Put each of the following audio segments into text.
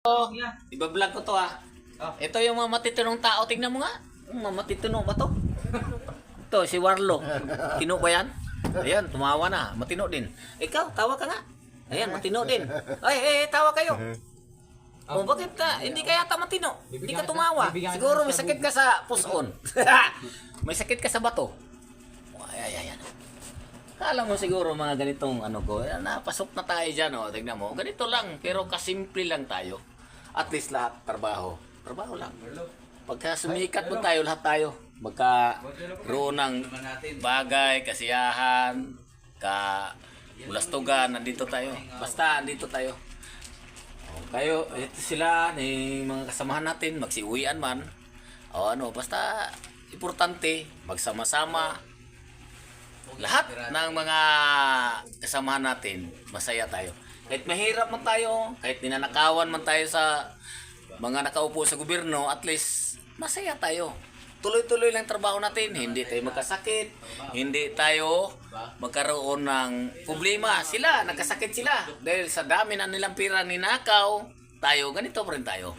Oh, iba-vlog ko to Ito yung mga matitinong tao. Tingnan mo nga. Mga matitino ba to? Ito, si Warlo. Tino ba yan? Ayan, tumawa na. Matino din. Ikaw, tawa ka nga. Ayan, matino din. Ay, tawa kayo. Oh, bakit hindi ka yata matino? Hindi ka tumawa. Siguro may sakit ka sa puson. May sakit ka sa bato. Ayan. Kala mo siguro mga ganitong ko, napasok na tayo dyan, tignan mo, ganito lang, pero kasimple lang tayo. At least lahat, trabaho lang. Pagka sumikat mo tayo, lahat tayo, magkaroon ng bagay, kasiyahan, bulastugan, nandito tayo. Basta, nandito tayo. Kayo, ito sila, mga kasamahan natin, magsiuwian man. Basta, importante, magsama-sama. Lahat ng mga kasamahan natin, masaya tayo. Kahit mahirap man tayo, kahit ninanakawan man tayo sa mga nakaupo sa gobyerno, at least masaya tayo. Tuloy-tuloy lang trabaho natin, hindi tayo magkasakit, hindi tayo magkaroon ng problema. Sila, nagkasakit sila dahil sa dami na nilang pira ninakaw, tayo, ganito pa rin tayo.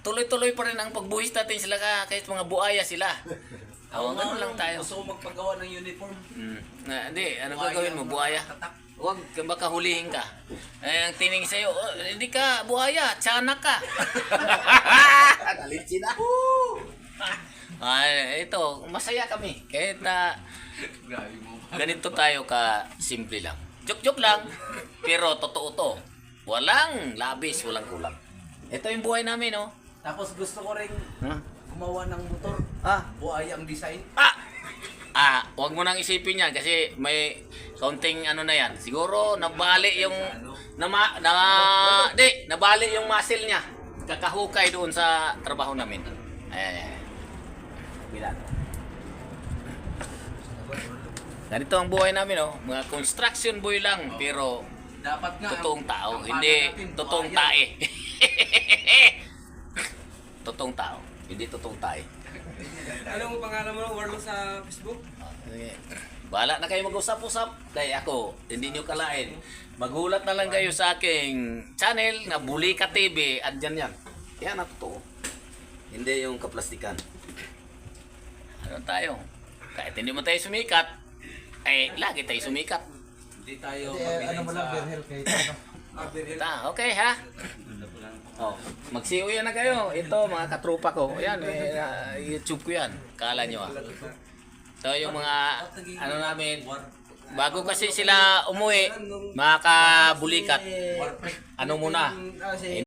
Tuloy-tuloy pa rin ang pagbuhis natin sila kahit mga buaya sila. Ganun lang tayo. Gusto ko magpagawa ng uniform. Hindi, ano gagawin mo? Buhaya? Huwag, baka hulihin ka. Ang tining sa'yo, hindi ka buhaya, tiyanak ka. Galit sila. Ito, masaya kami. Kahit na ganito tayo simple lang. Joke-joke lang, pero totoo to. Walang labis, walang kulang. Ito yung buhay namin, Tapos gusto ko rin gumawa ng motor. Buhay ang design. Wag mo nang isipin yan kasi may kaunting na yan. Siguro nabali yung nabali yung muscle niya. Kakahukay doon sa trabaho namin. Ayan. Bilang. Ganito ang buhay namin, mga construction boy lang, pero dapat nga totoong tao, hindi totoong tae. Totoong tao, hindi totoong tae. Ano mo pangalan mo, Warlo, sa Facebook? Bahala na kayo mag-usap-usap. Dahil ako, hindi nyo kalain. Magulat na lang kayo sa aking channel na Bulika TV. Andyan yan. Yan na totoo. Hindi yung kaplastikan. Ano tayo? Kahit hindi mo tayo sumikat, lagi tayo sumikat. Hindi tayo Ano mo lang, Berhel, kahit ano. Okay ha? Magsiuyan na kayo. Ito mga katrupa ko. Ayan, YouTube ko yan. Kala nyo Ito yung mga namin. Bago kasi sila umuwi, mga kabulikat. Ano muna?